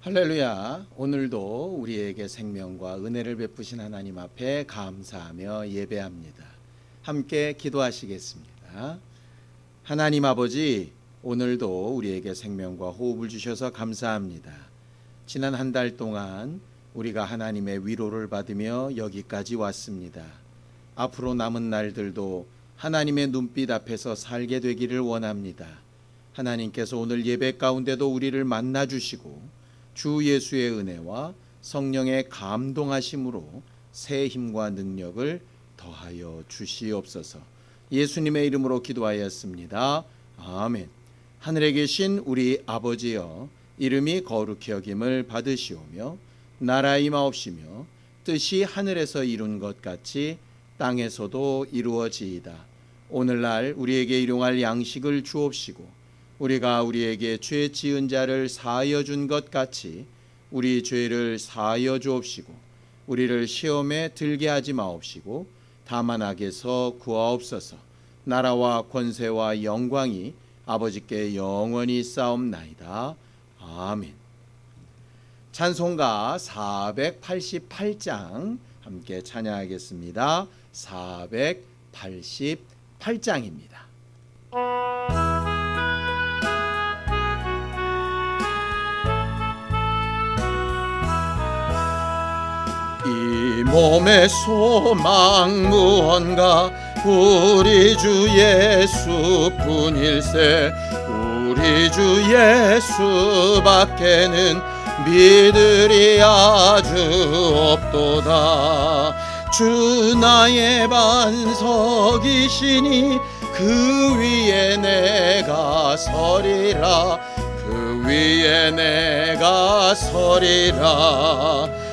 할렐루야. 오늘도 우리에게 생명과 은혜를 베푸신 하나님 앞에 감사하며 예배합니다. 함께 기도하시겠습니다. 하나님 아버지, 오늘도 우리에게 생명과 호흡을 주셔서 감사합니다. 지난 한 달 동안 우리가 하나님의 위로를 받으며 여기까지 왔습니다. 앞으로 남은 날들도 하나님의 눈빛 앞에서 살게 되기를 원합니다. 하나님께서 오늘 예배 가운데도 우리를 만나 주시고 주 예수의 은혜와 성령의 감동하심으로 새 힘과 능력을 더하여 주시옵소서. 예수님의 이름으로 기도하였습니다. 아멘. 하늘에 계신 우리 아버지여, 이름이 거룩히 여김을 받으시오며 나라 임하옵시며 뜻이 하늘에서 이룬 것 같이 땅에서도 이루어지이다. 오늘날 우리에게 일용할 양식을 주옵시고 우리가 우리에게 죄 지은 자를 사하여 준 것 같이 우리 죄를 사하여 주옵시고 우리를 시험에 들게 하지 마옵시고 다만 악에서 구하옵소서. 나라와 권세와 영광이 아버지께 영원히 쌓옵나이다. 아멘. 찬송가 488장 함께 찬양하겠습니다. 488장입니다. 이 몸의 소망 무언가 우리 주 예수뿐일세. 우리 주 예수밖에는 믿으리 아주 없도다. 주 나의 반석이시니 그 위에 내가 서리라. 그 위에 내가 서리라.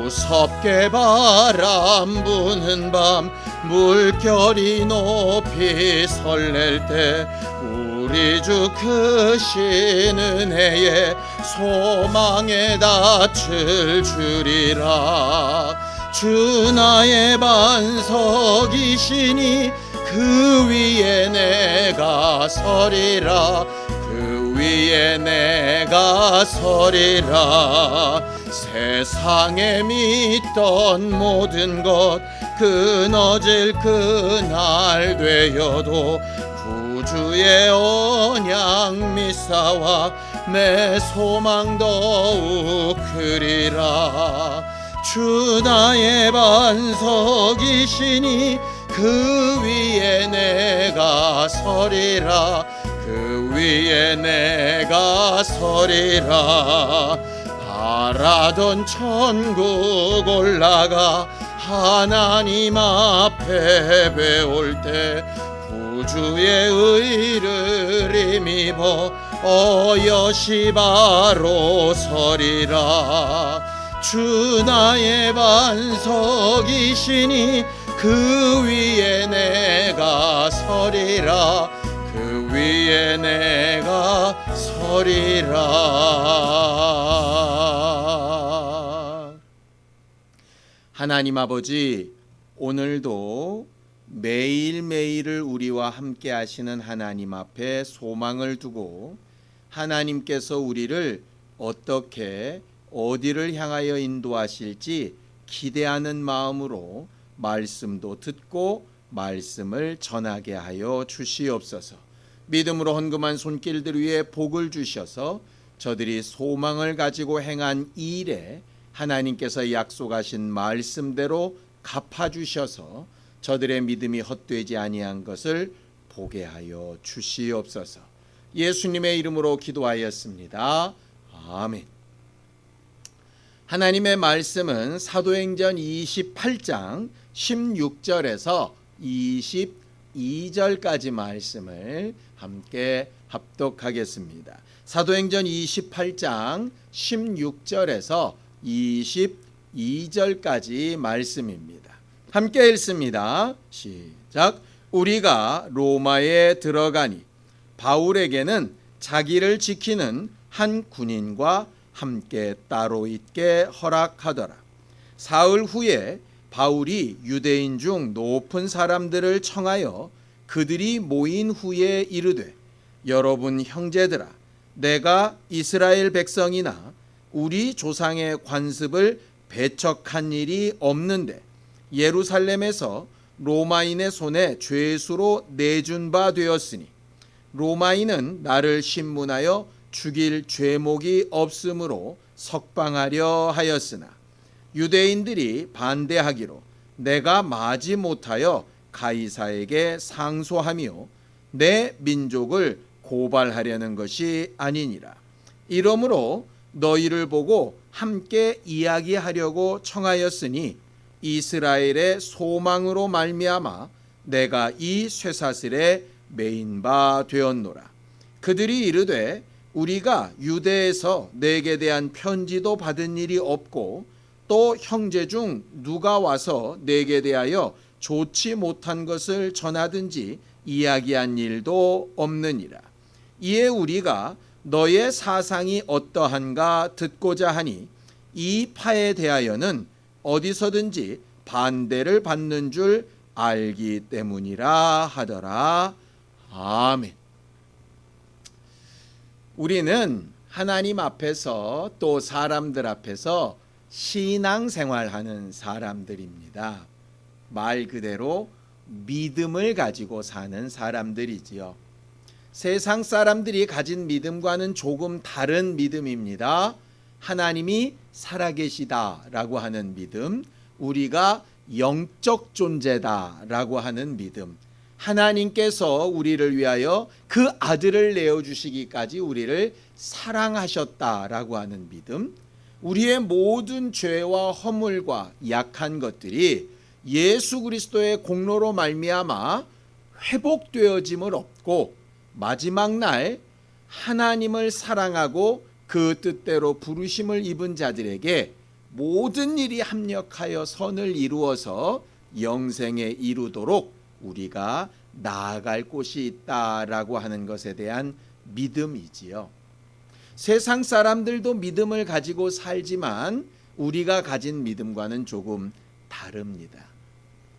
무섭게 바람 부는 밤 물결이 높이 설렐 때 우리 주 크신 은혜에 소망에 닻을 주리라. 주 나의 반석이시니 그 위에 내가 서리라. 그 위에 내가 서리라. 세상에 믿던 모든 것 끊어질 그날 되어도 구주의 언약 미사와 내 소망 더욱 크리라. 주 나의 반석이시니 그 위에 내가 서리라. 그 위에 내가 서리라. 바라던 천국 올라가 하나님 앞에 배울 때 구주의 의를 힘입어 어여시 바로 서리라. 주 나의 반석이시니 그 위에 내가 서리라. 그 위에 내가 서리라. 하나님 아버지, 오늘도 매일매일을 우리와 함께 하시는 하나님 앞에 소망을 두고 하나님께서 우리를 어떻게 어디를 향하여 인도하실지 기대하는 마음으로 말씀도 듣고 말씀을 전하게 하여 주시옵소서. 믿음으로 헌금한 손길들 위에 복을 주셔서 저들이 소망을 가지고 행한 이 일에 하나님께서 약속하신 말씀대로 갚아주셔서 저들의 믿음이 헛되지 아니한 것을 보게 하여 주시옵소서. 예수님의 이름으로 기도하였습니다. 아멘. 하나님의 말씀은 사도행전 28장 16절에서 22절까지 말씀을 함께 합독하겠습니다. 사도행전 28장 16절에서 22절까지 말씀입니다. 함께 읽습니다. 시작. 우리가 로마에 들어가니 바울에게는 자기를 지키는 한 군인과 함께 따로 있게 허락하더라. 사흘 후에 바울이 유대인 중 높은 사람들을 청하여 그들이 모인 후에 이르되, 여러분 형제들아, 내가 이스라엘 백성이나 우리 조상의 관습을 배척한 일이 없는데 예루살렘에서 로마인의 손에 죄수로 내준 바 되었으니 로마인은 나를 신문하여 죽일 죄목이 없으므로 석방하려 하였으나 유대인들이 반대하기로 내가 마지 못하여 가이사에게 상소하며 내 민족을 고발하려는 것이 아니니라. 이러므로 너희를 보고 함께 이야기하려고 청하였으니 이스라엘의 소망으로 말미암아 내가 이 쇠사슬에 매인 바 되었노라. 그들이 이르되 우리가 유대에서 내게 대한 편지도 받은 일이 없고 또 형제 중 누가 와서 내게 대하여 좋지 못한 것을 전하든지 이야기한 일도 없느니라. 이에 우리가 너의 사상이 어떠한가 듣고자 하니 이 파에 대하여는 어디서든지 반대를 받는 줄 알기 때문이라 하더라. 아멘. 우리는 하나님 앞에서 또 사람들 앞에서 신앙생활하는 사람들입니다. 말 그대로 믿음을 가지고 사는 사람들이지요. 세상 사람들이 가진 믿음과는 조금 다른 믿음입니다. 하나님이 살아계시다라고 하는 믿음, 우리가 영적 존재다라고 하는 믿음, 하나님께서 우리를 위하여 그 아들을 내어주시기까지 우리를 사랑하셨다라고 하는 믿음, 우리의 모든 죄와 허물과 약한 것들이 예수 그리스도의 공로로 말미암아 회복되어짐을 얻고 마지막 날 하나님을 사랑하고 그 뜻대로 부르심을 입은 자들에게 모든 일이 합력하여 선을 이루어서 영생에 이루도록 우리가 나아갈 곳이 있다라고 하는 것에 대한 믿음이지요. 세상 사람들도 믿음을 가지고 살지만 우리가 가진 믿음과는 조금 다릅니다.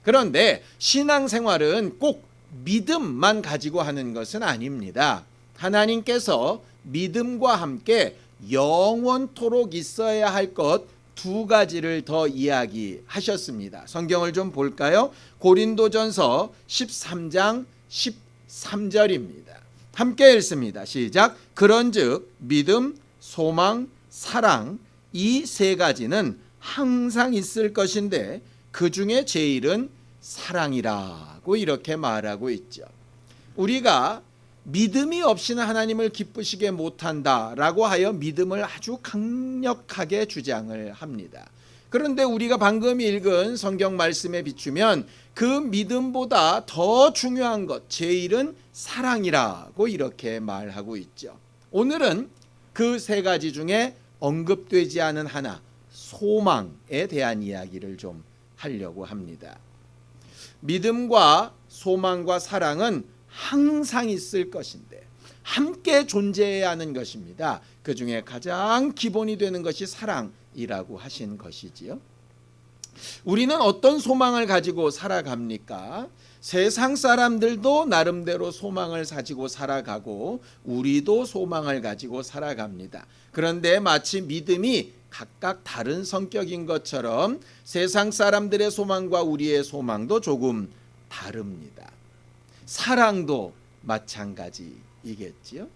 그런데 신앙생활은 꼭 믿음만 가지고 하는 것은 아닙니다. 하나님께서 믿음과 함께 영원토록 있어야 할 것 두 가지를 더 이야기하셨습니다. 성경을 좀 볼까요? 고린도전서 13장 13절입니다. 함께 읽습니다. 시작. 그런즉 믿음, 소망, 사랑 이 세 가지는 항상 있을 것인데 그 중에 제일은 사랑이라고 이렇게 말하고 있죠. 우리가 믿음이 없이는 하나님을 기쁘시게 못한다라고 하여 믿음을 아주 강력하게 주장을 합니다. 그런데 우리가 방금 읽은 성경 말씀에 비추면 그 믿음보다 더 중요한 것, 제일은 사랑이라고 이렇게 말하고 있죠. 오늘은 그 세 가지 중에 언급되지 않은 하나, 소망에 대한 이야기를 좀 하려고 합니다. 믿음과 소망과 사랑은 항상 있을 것인데 함께 존재해야 하는 것입니다. 그 중에 가장 기본이 되는 것이 사랑이라고 하신 것이지요. 우리는 어떤 소망을 가지고 살아갑니까? 세상 사람들도 나름대로 소망을 가지고 살아가고 우리도 소망을 가지고 살아갑니다. 그런데 마치 믿음이 각각 다른 성격인 것처럼 세상 사람들의 소망과 우리의 소망도 조금 다릅니다. 사랑도 마찬가지이겠지요.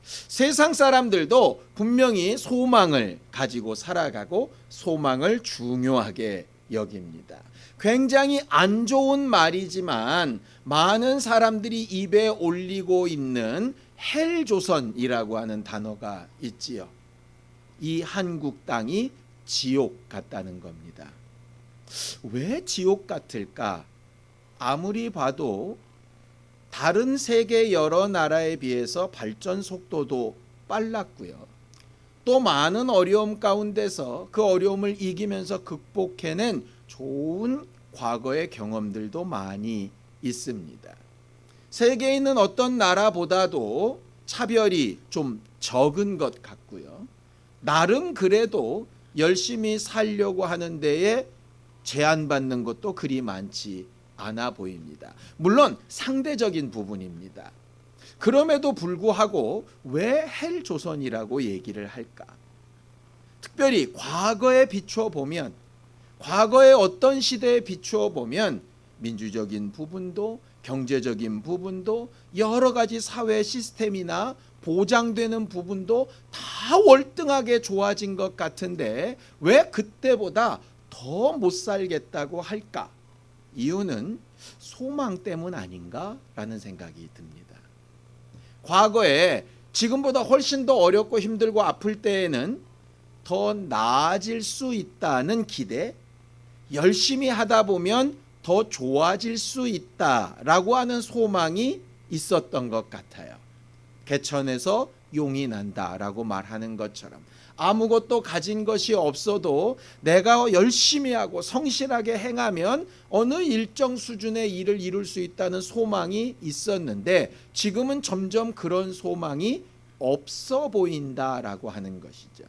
세상 사람들도 분명히 소망을 가지고 살아가고 소망을 중요하게 여깁니다. 굉장히 안 좋은 말이지만 많은 사람들이 입에 올리고 있는 헬조선이라고 하는 단어가 있지요. 이 한국 땅이 지옥 같다는 겁니다. 왜 지옥 같을까? 아무리 봐도 다른 세계 여러 나라에 비해서 발전 속도도 빨랐고요. 또 많은 어려움 가운데서 그 어려움을 이기면서 극복해낸 좋은 과거의 경험들도 많이 있습니다. 세계에 있는 어떤 나라보다도 차별이 좀 적은 것 같고요. 나름 그래도 열심히 살려고 하는 데에 제한받는 것도 그리 많지 않아 보입니다. 물론 상대적인 부분입니다. 그럼에도 불구하고 왜 헬조선이라고 얘기를 할까? 특별히 과거에 비추어 보면, 과거의 어떤 시대에 비추어 보면 민주적인 부분도 경제적인 부분도 여러 가지 사회 시스템이나 보장되는 부분도 다 월등하게 좋아진 것 같은데 왜 그때보다 더 못 살겠다고 할까? 이유는 소망 때문 아닌가라는 생각이 듭니다. 과거에 지금보다 훨씬 더 어렵고 힘들고 아플 때에는 더 나아질 수 있다는 기대, 열심히 하다 보면 더 좋아질 수 있다라고 하는 소망이 있었던 것 같아요. 개천에서 용이 난다라고 말하는 것처럼 아무것도 가진 것이 없어도 내가 열심히 하고 성실하게 행하면 어느 일정 수준의 일을 이룰 수 있다는 소망이 있었는데 지금은 점점 그런 소망이 없어 보인다라고 하는 것이죠.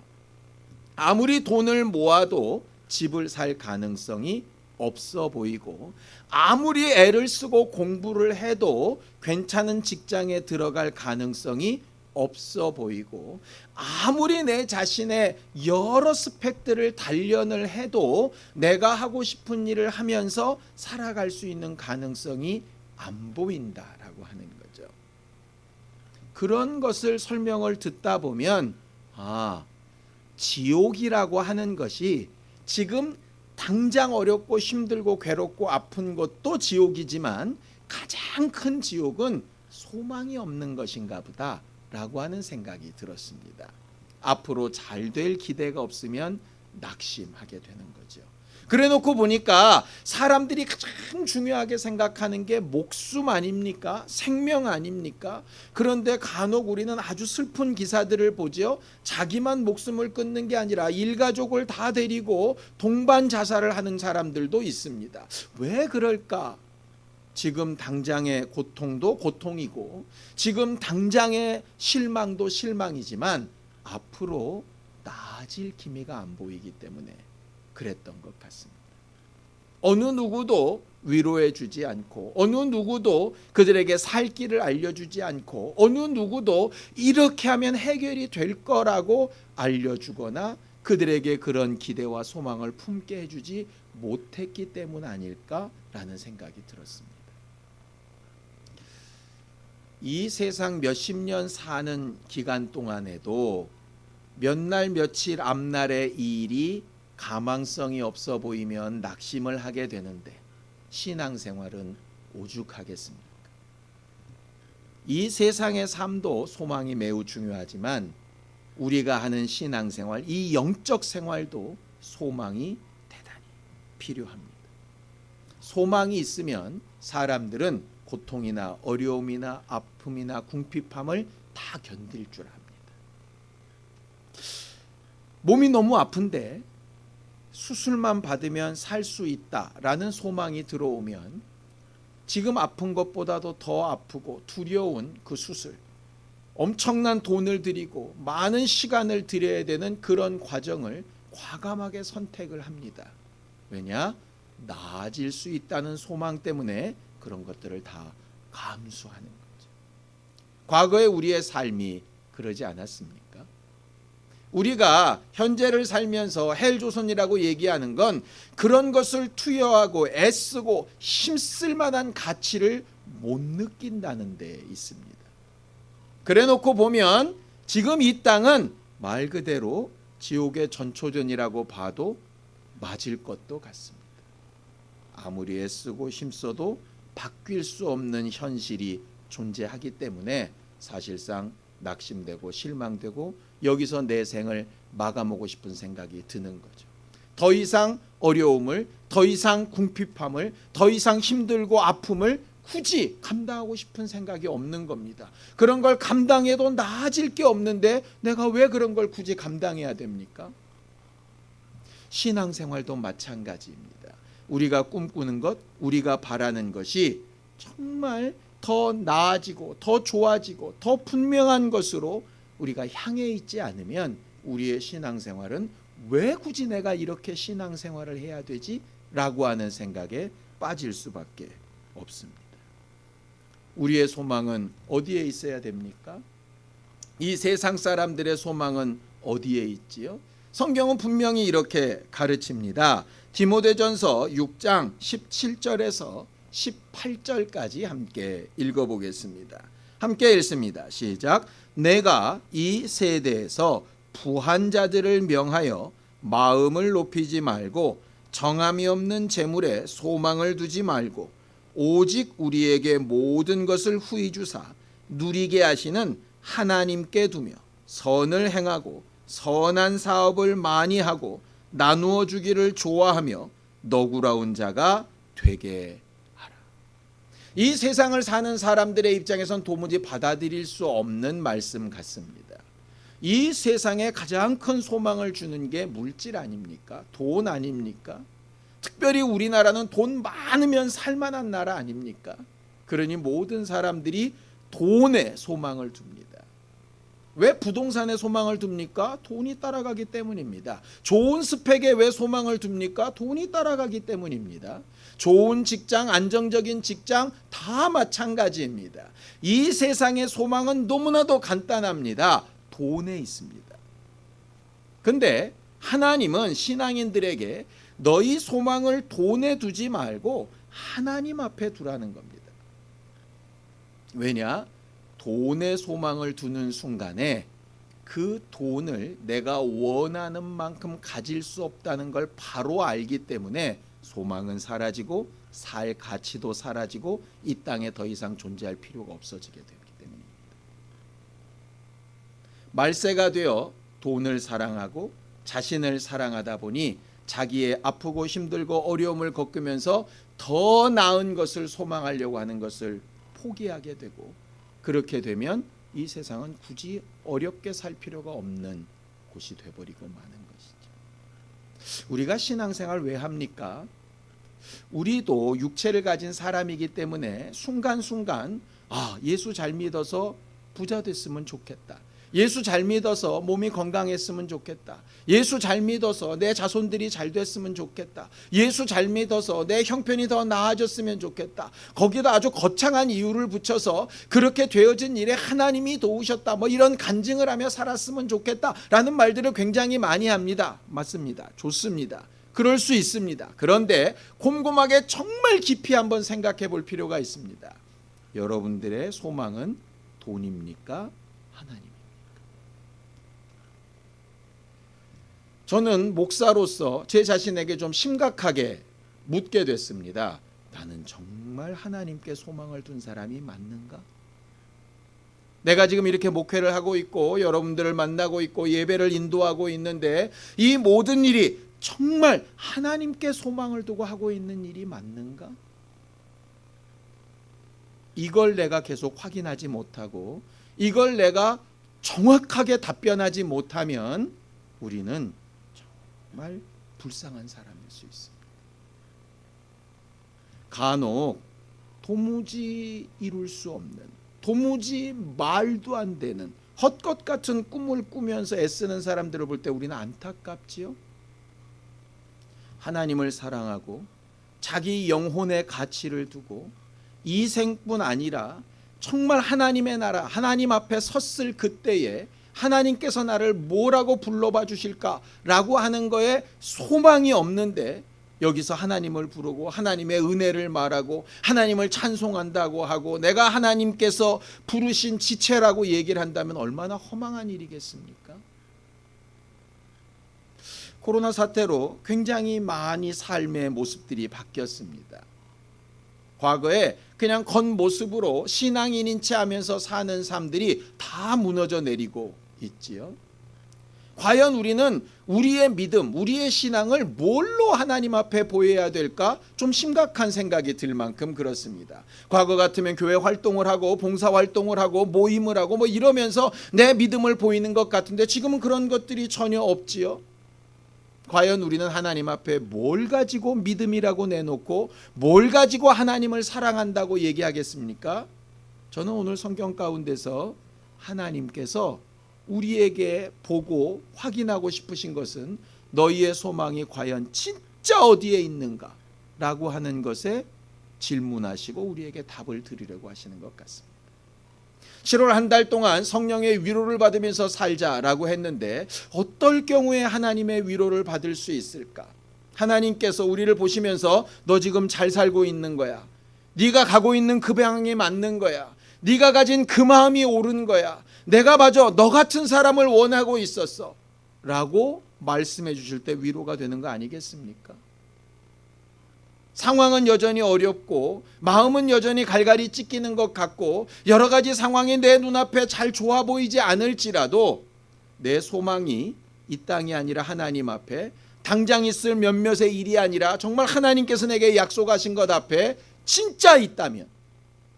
아무리 돈을 모아도 집을 살 가능성이 없어 보이고 아무리 애를 쓰고 공부를 해도 괜찮은 직장에 들어갈 가능성이 없어 보이고 아무리 내 자신의 여러 스펙들을 단련을 해도 내가 하고 싶은 일을 하면서 살아갈 수 있는 가능성이 안 보인다라고 하는 거죠. 그런 것을 설명을 듣다 보면 지옥이라고 하는 것이 지금 당장 어렵고 힘들고 괴롭고 아픈 것도 지옥이지만 가장 큰 지옥은 소망이 없는 것인가 보다 라고 하는 생각이 들었습니다. 앞으로 잘 될 기대가 없으면 낙심하게 되는 거죠. 그래 놓고 보니까 사람들이 가장 중요하게 생각하는 게 목숨 아닙니까? 생명 아닙니까? 그런데 간혹 우리는 아주 슬픈 기사들을 보죠. 자기만 목숨을 끊는 게 아니라 일가족을 다 데리고 동반 자살을 하는 사람들도 있습니다. 왜 그럴까? 지금 당장의 고통도 고통이고 지금 당장의 실망도 실망이지만 앞으로 나아질 기미가 안 보이기 때문에 그랬던 것 같습니다. 어느 누구도 위로해 주지 않고 어느 누구도 그들에게 살 길을 알려주지 않고 어느 누구도 이렇게 하면 해결이 될 거라고 알려주거나 그들에게 그런 기대와 소망을 품게 해주지 못했기 때문 아닐까라는 생각이 들었습니다. 이 세상 몇십 년 사는 기간 동안에도 몇 날 며칠 앞날의 이 일이 가망성이 없어 보이면 낙심을 하게 되는데 신앙생활은 오죽하겠습니까? 이 세상의 삶도 소망이 매우 중요하지만 우리가 하는 신앙생활, 이 영적 생활도 소망이 대단히 필요합니다. 소망이 있으면 사람들은 고통이나 어려움이나 아픔이나 궁핍함을 다 견딜 줄 압니다. 몸이 너무 아픈데 수술만 받으면 살 수 있다라는 소망이 들어오면 지금 아픈 것보다도 더 아프고 두려운 그 수술, 엄청난 돈을 들이고 많은 시간을 들여야 되는 그런 과정을 과감하게 선택을 합니다. 왜냐? 나아질 수 있다는 소망 때문에 그런 것들을 다 감수하는 거죠. 과거에 우리의 삶이 그러지 않았습니까? 우리가 현재를 살면서 헬조선이라고 얘기하는 건 그런 것을 투여하고 애쓰고 힘쓸 만한 가치를 못 느낀다는 데 있습니다. 그래 놓고 보면 지금 이 땅은 말 그대로 지옥의 전초전이라고 봐도 맞을 것도 같습니다. 아무리 애쓰고 힘써도 바뀔 수 없는 현실이 존재하기 때문에 사실상 낙심되고 실망되고 여기서 내 생을 마감하고 싶은 생각이 드는 거죠. 더 이상 어려움을, 더 이상 궁핍함을, 더 이상 힘들고 아픔을 굳이 감당하고 싶은 생각이 없는 겁니다. 그런 걸 감당해도 나아질 게 없는데 내가 왜 그런 걸 굳이 감당해야 됩니까? 신앙생활도 마찬가지입니다. 우리가 꿈꾸는 것, 우리가 바라는 것이 정말 더 나아지고 더 좋아지고 더 분명한 것으로 우리가 향해 있지 않으면 우리의 신앙생활은 왜 굳이 내가 이렇게 신앙생활을 해야 되지? 라고 하는 생각에 빠질 수밖에 없습니다. 우리의 소망은 어디에 있어야 됩니까? 이 세상 사람들의 소망은 어디에 있지요? 성경은 분명히 이렇게 가르칩니다. 디모데전서 6장 17절에서 18절까지 함께 읽어보겠습니다. 함께 읽습니다. 시작. 내가 이 세대에서 부한 자들을 명하여 마음을 높이지 말고 정함이 없는 재물에 소망을 두지 말고 오직 우리에게 모든 것을 후히 주사 누리게 하시는 하나님께 두며 선을 행하고 선한 사업을 많이 하고 나누어 주기를 좋아하며 너구라운 자가 되게 하라. 이 세상을 사는 사람들의 입장에선 도무지 받아들일 수 없는 말씀 같습니다. 이 세상에 가장 큰 소망을 주는 게 물질 아닙니까? 돈 아닙니까? 특별히 우리나라는 돈 많으면 살만한 나라 아닙니까? 그러니 모든 사람들이 돈에 소망을 둡니다. 왜 부동산에 소망을 둡니까? 돈이 따라가기 때문입니다. 좋은 스펙에 왜 소망을 둡니까? 돈이 따라가기 때문입니다. 좋은 직장, 안정적인 직장 다 마찬가지입니다. 이 세상의 소망은 너무나도 간단합니다. 돈에 있습니다. 근데 하나님은 신앙인들에게 너희 소망을 돈에 두지 말고 하나님 앞에 두라는 겁니다. 왜냐? 돈에 소망을 두는 순간에 그 돈을 내가 원하는 만큼 가질 수 없다는 걸 바로 알기 때문에 소망은 사라지고 살 가치도 사라지고 이 땅에 더 이상 존재할 필요가 없어지게 되기 때문입니다. 말세가 되어 돈을 사랑하고 자신을 사랑하다 보니 자기의 아프고 힘들고 어려움을 겪으면서 더 나은 것을 소망하려고 하는 것을 포기하게 되고, 그렇게 되면 이 세상은 굳이 어렵게 살 필요가 없는 곳이 되어버리고 마는 것이죠. 우리가 신앙생활 왜 합니까? 우리도 육체를 가진 사람이기 때문에 순간순간 예수 잘 믿어서 부자 됐으면 좋겠다. 예수 잘 믿어서 몸이 건강했으면 좋겠다. 예수 잘 믿어서 내 자손들이 잘 됐으면 좋겠다. 예수 잘 믿어서 내 형편이 더 나아졌으면 좋겠다. 거기다 아주 거창한 이유를 붙여서 그렇게 되어진 일에 하나님이 도우셨다, 이런 간증을 하며 살았으면 좋겠다라는 말들을 굉장히 많이 합니다. 맞습니다. 좋습니다. 그럴 수 있습니다. 그런데 곰곰하게 정말 깊이 한번 생각해 볼 필요가 있습니다. 여러분들의 소망은 돈입니까? 하나님입니까? 저는 목사로서 제 자신에게 좀 심각하게 묻게 됐습니다. 나는 정말 하나님께 소망을 둔 사람이 맞는가? 내가 지금 이렇게 목회를 하고 있고 여러분들을 만나고 있고 예배를 인도하고 있는데 이 모든 일이 정말 하나님께 소망을 두고 하고 있는 일이 맞는가? 이걸 내가 계속 확인하지 못하고 이걸 내가 정확하게 답변하지 못하면 우리는 정말 불쌍한 사람일 수 있습니다. 간혹 도무지 이룰 수 없는, 도무지 말도 안 되는 헛것 같은 꿈을 꾸면서 애쓰는 사람들을 볼 때 우리는 안타깝지요. 하나님을 사랑하고 자기 영혼의 가치를 두고 이 생뿐 아니라 정말 하나님의 나라, 하나님 앞에 섰을 그때에 하나님께서 나를 뭐라고 불러봐 주실까라고 하는 거에 소망이 없는데 여기서 하나님을 부르고 하나님의 은혜를 말하고 하나님을 찬송한다고 하고 내가 하나님께서 부르신 지체라고 얘기를 한다면 얼마나 허망한 일이겠습니까? 코로나 사태로 굉장히 많이 삶의 모습들이 바뀌었습니다. 과거에 그냥 겉모습으로 신앙인인 체 하면서 사는 삶들이 다 무너져 내리고 있지요. 과연 우리는 우리의 믿음, 우리의 신앙을 뭘로 하나님 앞에 보여야 될까? 좀 심각한 생각이 들 만큼 그렇습니다. 과거 같으면 교회 활동을 하고 봉사 활동을 하고 모임을 하고 이러면서 내 믿음을 보이는 것 같은데 지금은 그런 것들이 전혀 없지요. 과연 우리는 하나님 앞에 뭘 가지고 믿음이라고 내놓고 뭘 가지고 하나님을 사랑한다고 얘기하겠습니까? 저는 오늘 성경 가운데서 하나님께서 우리에게 보고 확인하고 싶으신 것은 너희의 소망이 과연 진짜 어디에 있는가 라고 하는 것에 질문하시고 우리에게 답을 드리려고 하시는 것 같습니다. 7월 한 달 동안 성령의 위로를 받으면서 살자라고 했는데 어떨 경우에 하나님의 위로를 받을 수 있을까? 하나님께서 우리를 보시면서 너 지금 잘 살고 있는 거야. 네가 가고 있는 그 방향이 맞는 거야. 네가 가진 그 마음이 옳은 거야. 내가 맞아 너 같은 사람을 원하고 있었어 라고 말씀해 주실 때 위로가 되는 거 아니겠습니까? 상황은 여전히 어렵고 마음은 여전히 갈갈이 찢기는 것 같고 여러 가지 상황이 내 눈앞에 잘 좋아 보이지 않을지라도 내 소망이 이 땅이 아니라 하나님 앞에 당장 있을 몇몇의 일이 아니라 정말 하나님께서 내게 약속하신 것 앞에 진짜 있다면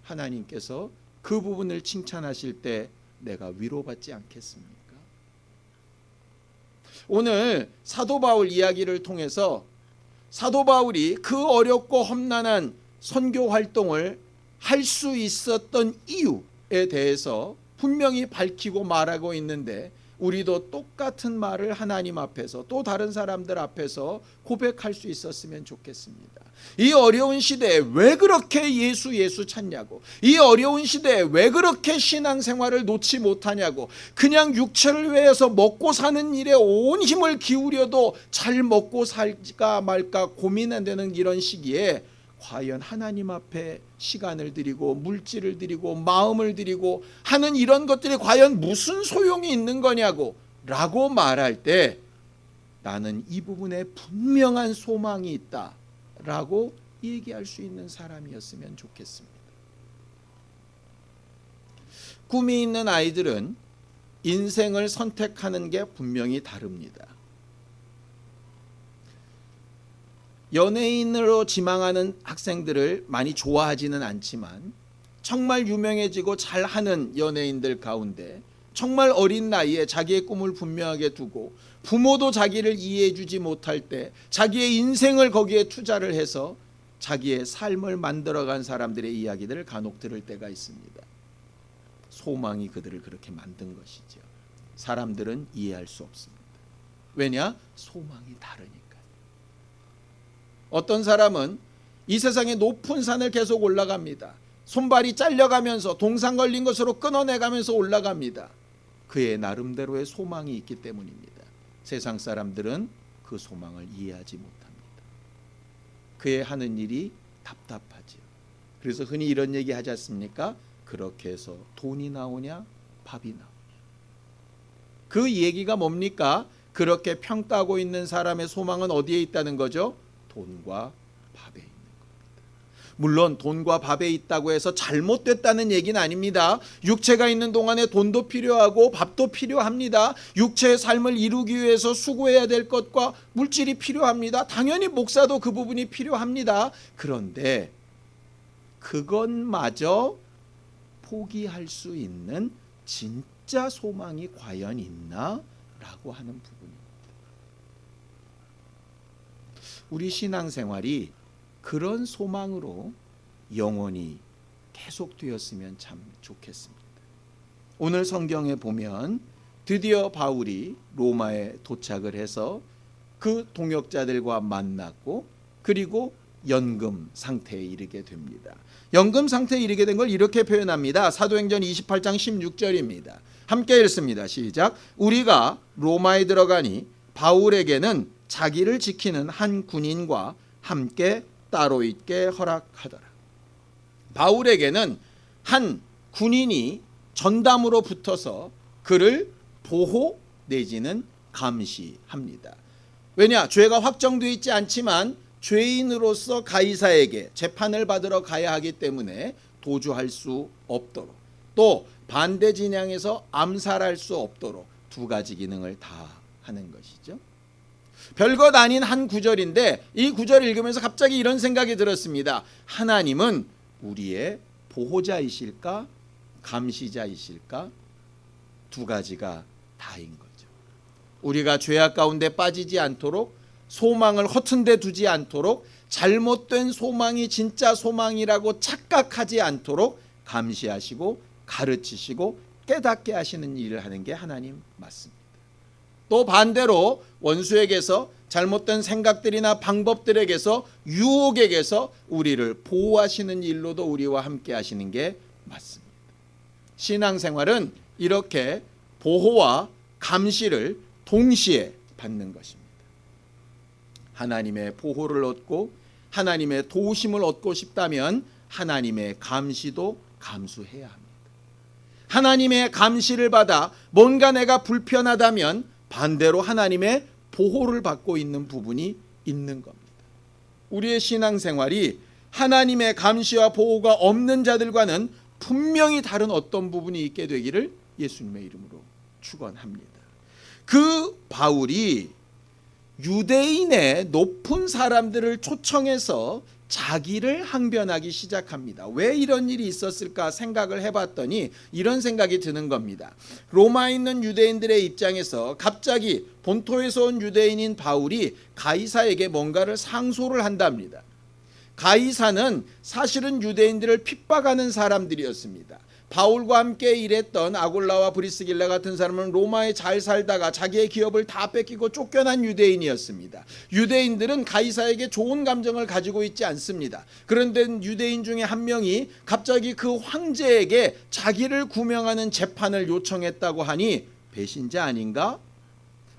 하나님께서 그 부분을 칭찬하실 때 내가 위로받지 않겠습니까? 오늘 사도 바울 이야기를 통해서 사도 바울이 그 어렵고 험난한 선교 활동을 할 수 있었던 이유에 대해서 분명히 밝히고 말하고 있는데 우리도 똑같은 말을 하나님 앞에서 또 다른 사람들 앞에서 고백할 수 있었으면 좋겠습니다. 이 어려운 시대에 왜 그렇게 예수 찾냐고, 이 어려운 시대에 왜 그렇게 신앙생활을 놓지 못하냐고, 그냥 육체를 위해서 먹고 사는 일에 온 힘을 기울여도 잘 먹고 살까 말까 고민 안 되는 이런 시기에 과연 하나님 앞에 시간을 드리고 물질을 드리고 마음을 드리고 하는 이런 것들이 과연 무슨 소용이 있는 거냐고 라고 말할 때 나는 이 부분에 분명한 소망이 있다 라고 얘기할 수 있는 사람이었으면 좋겠습니다. 꿈이 있는 아이들은 인생을 선택하는 게 분명히 다릅니다. 연예인으로 지망하는 학생들을 많이 좋아하지는 않지만 정말 유명해지고 잘하는 연예인들 가운데 정말 어린 나이에 자기의 꿈을 분명하게 두고 부모도 자기를 이해해 주지 못할 때 자기의 인생을 거기에 투자를 해서 자기의 삶을 만들어간 사람들의 이야기들을 간혹 들을 때가 있습니다. 소망이 그들을 그렇게 만든 것이죠. 사람들은 이해할 수 없습니다. 왜냐? 소망이 다르니까. 어떤 사람은 이 세상의 높은 산을 계속 올라갑니다. 손발이 잘려가면서 동상 걸린 것으로 끊어내가면서 올라갑니다. 그의 나름대로의 소망이 있기 때문입니다. 세상 사람들은 그 소망을 이해하지 못합니다. 그의 하는 일이 답답하지요. 그래서 흔히 이런 얘기 하지 않습니까? 그렇게 해서 돈이 나오냐 밥이 나오냐. 그 얘기가 뭡니까? 그렇게 평가하고 있는 사람의 소망은 어디에 있다는 거죠? 돈과 밥에 있는 겁니다. 물론 돈과 밥에 있다고 해서 잘못됐다는 얘기는 아닙니다. 육체가 있는 동안에 돈도 필요하고 밥도 필요합니다. 육체의 삶을 이루기 위해서 수고해야 될 것과 물질이 필요합니다. 당연히 목사도 그 부분이 필요합니다. 그런데 그것마저 포기할 수 있는 진짜 소망이 과연 있나? 라고 하는 부분입니다. 우리 신앙생활이 그런 소망으로 영원히 계속되었으면 참 좋겠습니다. 오늘 성경에 보면 드디어 바울이 로마에 도착을 해서 그 동역자들과 만났고 그리고 연금 상태에 이르게 됩니다. 연금 상태에 이르게 된 걸 이렇게 표현합니다. 사도행전 28장 16절입니다. 함께 읽습니다. 시작. 우리가 로마에 들어가니 바울에게는 자기를 지키는 한 군인과 함께 따로 있게 허락하더라. 바울에게는 한 군인이 전담으로 붙어서 그를 보호 내지는 감시합니다. 왜냐? 죄가 확정되어 있지 않지만 죄인으로서 가이사에게 재판을 받으러 가야 하기 때문에 도주할 수 없도록 또 반대 진영에서 암살할 수 없도록 두 가지 기능을 다 하는 것이죠. 별것 아닌 한 구절인데 이 구절을 읽으면서 갑자기 이런 생각이 들었습니다. 하나님은 우리의 보호자이실까? 감시자이실까? 두 가지가 다인 거죠. 우리가 죄악 가운데 빠지지 않도록 소망을 허튼 데 두지 않도록 잘못된 소망이 진짜 소망이라고 착각하지 않도록 감시하시고 가르치시고 깨닫게 하시는 일을 하는 게 하나님 맞습니다. 또 반대로 원수에게서 잘못된 생각들이나 방법들에게서 유혹에게서 우리를 보호하시는 일로도 우리와 함께 하시는 게 맞습니다. 신앙생활은 이렇게 보호와 감시를 동시에 받는 것입니다. 하나님의 보호를 얻고 하나님의 도우심을 얻고 싶다면 하나님의 감시도 감수해야 합니다. 하나님의 감시를 받아 뭔가 내가 불편하다면 반대로 하나님의 보호를 받고 있는 부분이 있는 겁니다. 우리의 신앙생활이 하나님의 감시와 보호가 없는 자들과는 분명히 다른 어떤 부분이 있게 되기를 예수님의 이름으로 축원합니다. 그 바울이 유대인의 높은 사람들을 초청해서 자기를 항변하기 시작합니다. 왜 이런 일이 있었을까 생각을 해봤더니 이런 생각이 드는 겁니다. 로마에 있는 유대인들의 입장에서 갑자기 본토에서 온 유대인인 바울이 가이사에게 뭔가를 상소를 한답니다. 가이사는 사실은 유대인들을 핍박하는 사람들이었습니다. 바울과 함께 일했던 아굴라와 브리스길라 같은 사람은 로마에 잘 살다가 자기의 기업을 다 뺏기고 쫓겨난 유대인이었습니다. 유대인들은 가이사에게 좋은 감정을 가지고 있지 않습니다. 그런데 유대인 중에 한 명이 갑자기 그 황제에게 자기를 구명하는 재판을 요청했다고 하니 배신자 아닌가?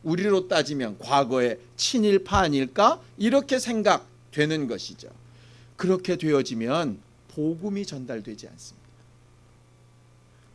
우리로 따지면 과거의 친일파 아닐까? 이렇게 생각되는 것이죠. 그렇게 되어지면 복음이 전달되지 않습니다.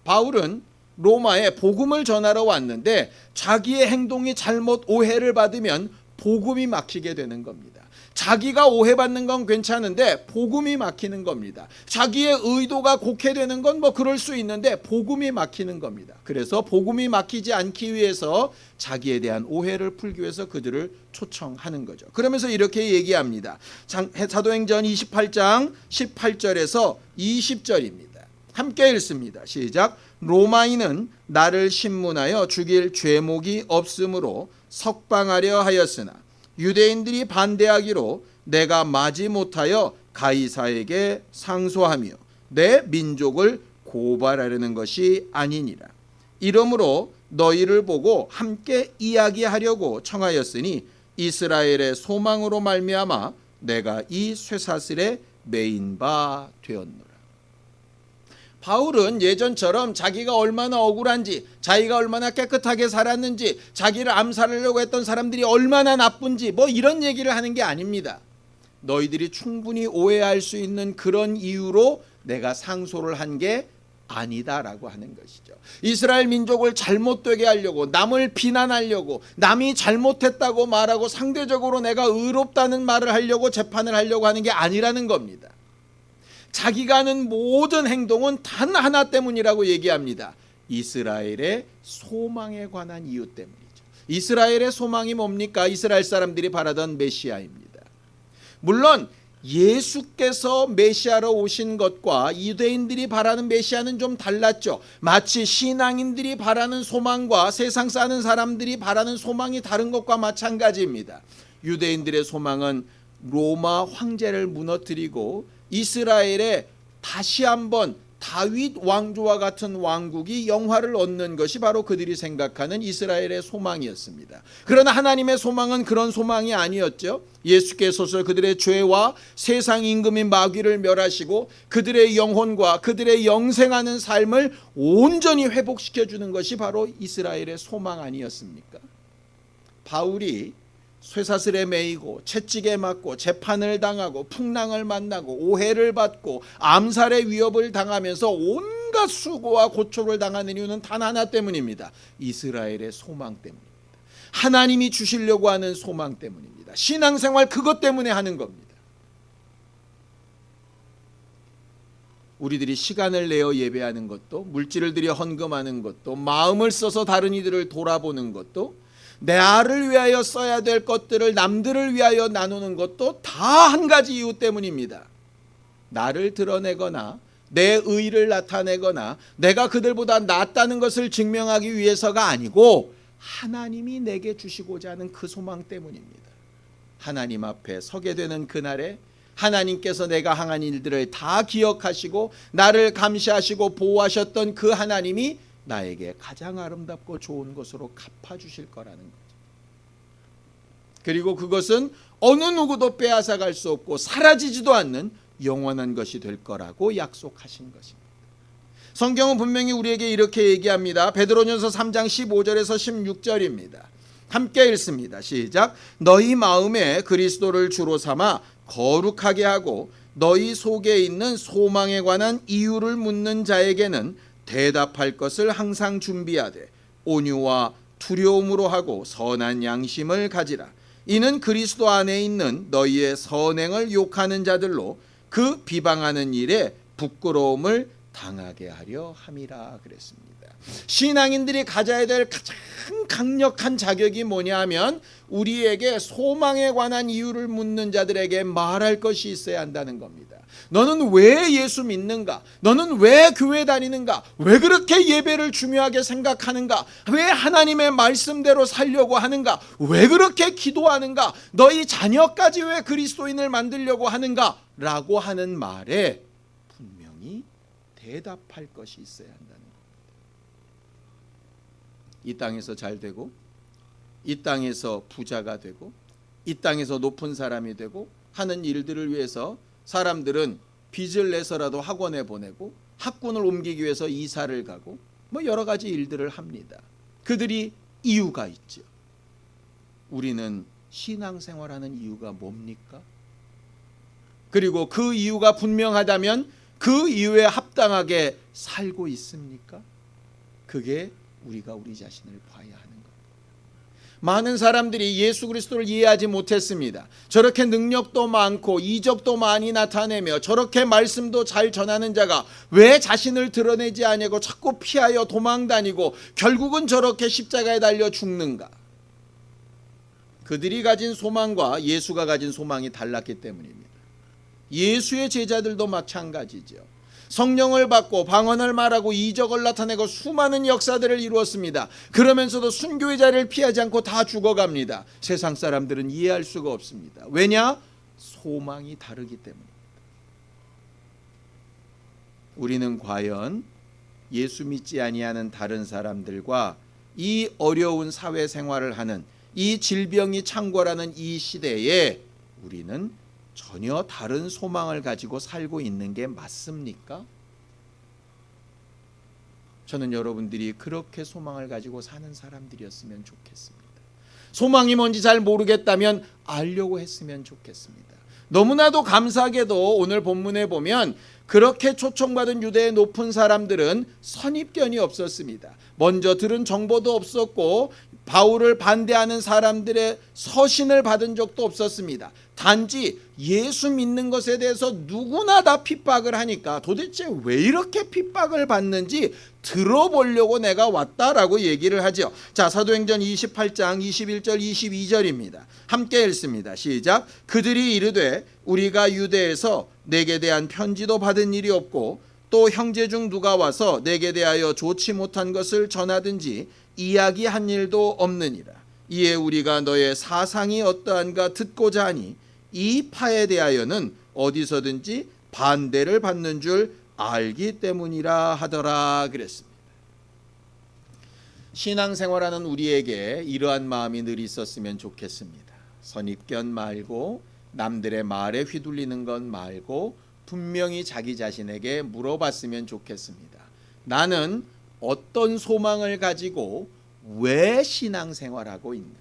바울은 로마에 복음을 전하러 왔는데 자기의 행동이 잘못 오해를 받으면 복음이 막히게 되는 겁니다. 자기가 오해받는 건 괜찮은데 복음이 막히는 겁니다. 자기의 의도가 곡해되는 건 뭐 그럴 수 있는데 복음이 막히는 겁니다. 그래서 복음이 막히지 않기 위해서 자기에 대한 오해를 풀기 위해서 그들을 초청하는 거죠. 그러면서 이렇게 얘기합니다. 사도행전 28장 18절에서 20절입니다. 함께 읽습니다. 시작. 로마인은 나를 신문하여 죽일 죄목이 없으므로 석방하려 하였으나 유대인들이 반대하기로 내가 마지 못하여 가이사에게 상소하며 내 민족을 고발하려는 것이 아니니라. 이러므로 너희를 보고 함께 이야기하려고 청하였으니 이스라엘의 소망으로 말미암아 내가 이 쇠사슬에 매인 바 되었노라. 바울은 예전처럼 자기가 얼마나 억울한지, 자기가 얼마나 깨끗하게 살았는지, 자기를 암살하려고 했던 사람들이 얼마나 나쁜지 뭐 이런 얘기를 하는 게 아닙니다. 너희들이 충분히 오해할 수 있는 그런 이유로 내가 상소를 한 게 아니다라고 하는 것이죠. 이스라엘 민족을 잘못되게 하려고, 남을 비난하려고, 남이 잘못했다고 말하고 상대적으로 내가 의롭다는 말을 하려고 재판을 하려고 하는 게 아니라는 겁니다. 자기가 하는 모든 행동은 단 하나 때문이라고 얘기합니다. 이스라엘의 소망에 관한 이유 때문이죠. 이스라엘의 소망이 뭡니까? 이스라엘 사람들이 바라던 메시아입니다. 물론 예수께서 메시아로 오신 것과 유대인들이 바라는 메시아는 좀 달랐죠. 마치 신앙인들이 바라는 소망과 세상 사는 사람들이 바라는 소망이 다른 것과 마찬가지입니다. 유대인들의 소망은 로마 황제를 무너뜨리고 이스라엘에 다시 한번 다윗 왕조와 같은 왕국이 영화를 얻는 것이 바로 그들이 생각하는 이스라엘의 소망이었습니다. 그러나 하나님의 소망은 그런 소망이 아니었죠. 예수께서 그들의 죄와 세상 임금인 마귀를 멸하시고 그들의 영혼과 그들의 영생하는 삶을 온전히 회복시켜주는 것이 바로 이스라엘의 소망 아니었습니까? 바울이 쇠사슬에 매이고 채찍에 맞고 재판을 당하고 풍랑을 만나고 오해를 받고 암살의 위협을 당하면서 온갖 수고와 고초를 당하는 이유는 단 하나 때문입니다. 이스라엘의 소망 때문입니다. 하나님이 주시려고 하는 소망 때문입니다. 신앙생활 그것 때문에 하는 겁니다. 우리들이 시간을 내어 예배하는 것도, 물질을 들여 헌금하는 것도, 마음을 써서 다른 이들을 돌아보는 것도, 나를 위하여 써야 될 것들을 남들을 위하여 나누는 것도 다 한 가지 이유 때문입니다. 나를 드러내거나 내 의를 나타내거나 내가 그들보다 낫다는 것을 증명하기 위해서가 아니고 하나님이 내게 주시고자 하는 그 소망 때문입니다. 하나님 앞에 서게 되는 그날에 하나님께서 내가 행한 일들을 다 기억하시고 나를 감시하시고 보호하셨던 그 하나님이 나에게 가장 아름답고 좋은 것으로 갚아주실 거라는 거죠. 그리고 그것은 어느 누구도 빼앗아갈 수 없고 사라지지도 않는 영원한 것이 될 거라고 약속하신 것입니다. 성경은 분명히 우리에게 이렇게 얘기합니다. 베드로전서 3장 15절에서 16절입니다. 함께 읽습니다. 시작. 너희 마음에 그리스도를 주로 삼아 거룩하게 하고 너희 속에 있는 소망에 관한 이유를 묻는 자에게는 대답할 것을 항상 준비하되 온유와 두려움으로 하고 선한 양심을 가지라. 이는 그리스도 안에 있는 너희의 선행을 욕하는 자들로 그 비방하는 일에 부끄러움을 당하게 하려 함이라 그랬습니다. 신앙인들이 가져야 될 가장 강력한 자격이 뭐냐 하면 우리에게 소망에 관한 이유를 묻는 자들에게 말할 것이 있어야 한다는 겁니다. 너는 왜 예수 믿는가? 너는 왜 교회 다니는가? 왜 그렇게 예배를 중요하게 생각하는가? 왜 하나님의 말씀대로 살려고 하는가? 왜 그렇게 기도하는가? 너희 자녀까지 왜 그리스도인을 만들려고 하는가? 라고 하는 말에 분명히 대답할 것이 있어야 한다는 겁니다. 이 땅에서 잘 되고 이 땅에서 부자가 되고 이 땅에서 높은 사람이 되고 하는 일들을 위해서 사람들은 빚을 내서라도 학원에 보내고 학군을 옮기기 위해서 이사를 가고 뭐 여러 가지 일들을 합니다. 그들이 이유가 있죠. 우리는 신앙생활하는 이유가 뭡니까? 그리고 그 이유가 분명하다면 그 이유에 합당하게 살고 있습니까? 그게 우리가 우리 자신을 봐야 하는 겁니다. 많은 사람들이 예수 그리스도를 이해하지 못했습니다. 저렇게 능력도 많고 이적도 많이 나타내며 저렇게 말씀도 잘 전하는 자가 왜 자신을 드러내지 아니하고 자꾸 피하여 도망다니고 결국은 저렇게 십자가에 달려 죽는가? 그들이 가진 소망과 예수가 가진 소망이 달랐기 때문입니다. 예수의 제자들도 마찬가지죠. 성령을 받고 방언을 말하고 이적을 나타내고 수많은 역사들을 이루었습니다. 그러면서도 순교의 자리를 피하지 않고 다 죽어갑니다. 세상 사람들은 이해할 수가 없습니다. 왜냐? 소망이 다르기 때문입니다. 우리는 과연 예수 믿지 아니하는 다른 사람들과 이 어려운 사회생활을 하는 이 질병이 창궐하는 이 시대에 우리는 전혀 다른 소망을 가지고 살고 있는 게 맞습니까? 저는 여러분들이 그렇게 소망을 가지고 사는 사람들이었으면 좋겠습니다. 소망이 뭔지 잘 모르겠다면 알려고 했으면 좋겠습니다. 너무나도 감사하게도 오늘 본문에 보면 그렇게 초청받은 유대의 높은 사람들은 선입견이 없었습니다. 먼저 들은 정보도 없었고 바울을 반대하는 사람들의 서신을 받은 적도 없었습니다. 단지 예수 믿는 것에 대해서 누구나 다 핍박을 하니까 도대체 왜 이렇게 핍박을 받는지 들어보려고 내가 왔다라고 얘기를 하죠. 자, 사도행전 28장 21절 22절입니다. 함께 읽습니다. 시작. 그들이 이르되 우리가 유대에서 내게 대한 편지도 받은 일이 없고 또 형제 중 누가 와서 내게 대하여 좋지 못한 것을 전하든지 이야기한 일도 없느니라. 이에 우리가 너의 사상이 어떠한가 듣고자 하니 이 파에 대하여는 어디서든지 반대를 받는 줄 알기 때문이라 하더라 그랬습니다. 신앙생활하는 우리에게 이러한 마음이 늘 있었으면 좋겠습니다. 선입견 말고 남들의 말에 휘둘리는 것 말고 분명히 자기 자신에게 물어봤으면 좋겠습니다. 나는 어떤 소망을 가지고 왜 신앙생활하고 있는가?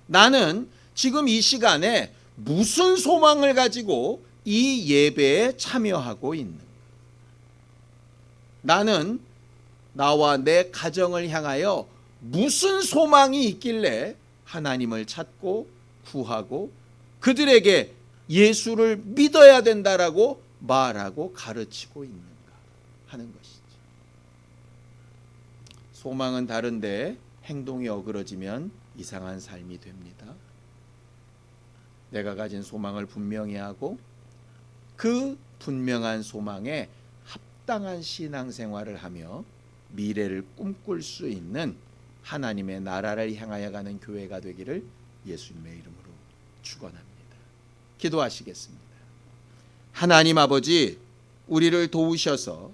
나는 지금 이 시간에 무슨 소망을 가지고 이 예배에 참여하고 있는가? 나는 나와 내 가정을 향하여 무슨 소망이 있길래 하나님을 찾고 구하고 그들에게 예수를 믿어야 된다라고 말하고 가르치고 있는가 하는 것이죠. 소망은 다른데 행동이 어그러지면 이상한 삶이 됩니다. 내가 가진 소망을 분명히 하고 그 분명한 소망에 합당한 신앙생활을 하며 미래를 꿈꿀 수 있는 하나님의 나라를 향하여 가는 교회가 되기를 예수님의 이름으로 축원합니다. 기도하시겠습니다. 하나님 아버지, 우리를 도우셔서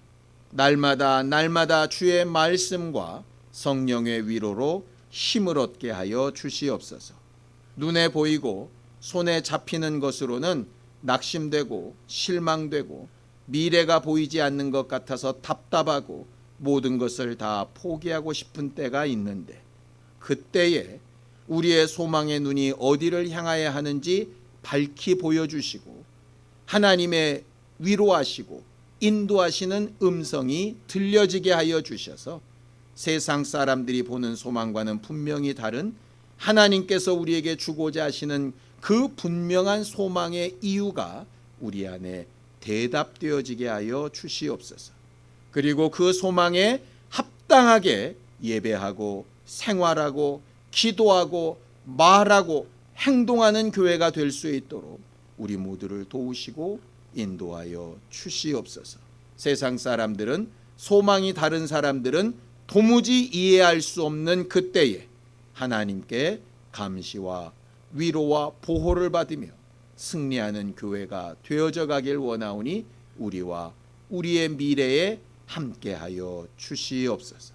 날마다 주의 말씀과 성령의 위로로 힘을 얻게 하여 주시옵소서. 눈에 보이고 손에 잡히는 것으로는 낙심되고 실망되고 미래가 보이지 않는 것 같아서 답답하고 모든 것을 다 포기하고 싶은 때가 있는데, 그때에 우리의 소망의 눈이 어디를 향하여야 하는지 밝히 보여주시고 하나님의 위로하시고 인도하시는 음성이 들려지게 하여 주셔서 세상 사람들이 보는 소망과는 분명히 다른 하나님께서 우리에게 주고자 하시는 그 분명한 소망의 이유가 우리 안에 대답되어지게 하여 주시옵소서. 그리고 그 소망에 합당하게 예배하고 생활하고 기도하고 말하고 행동하는 교회가 될 수 있도록 우리 모두를 도우시고 인도하여 주시옵소서. 세상 사람들은, 소망이 다른 사람들은 도무지 이해할 수 없는 그때에 하나님께 감시와 위로와 보호를 받으며 승리하는 교회가 되어져 가길 원하오니 우리와 우리의 미래에 함께하여 주시옵소서.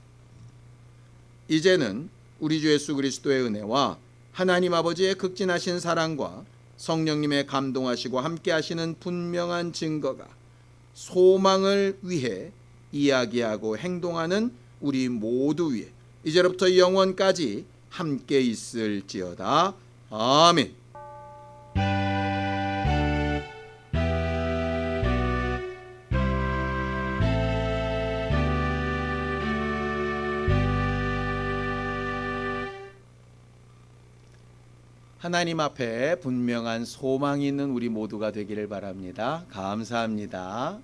이제는 우리 주 예수 그리스도의 은혜와 하나님 아버지의 극진하신 사랑과 성령님의 감동하시고 함께하시는 분명한 증거가 소망을 위해 이야기하고 행동하는 우리 모두 위에 이제로부터 영원까지 함께 있을지어다. 아멘. 하나님 앞에 분명한 소망이 있는 우리 모두가 되기를 바랍니다. 감사합니다.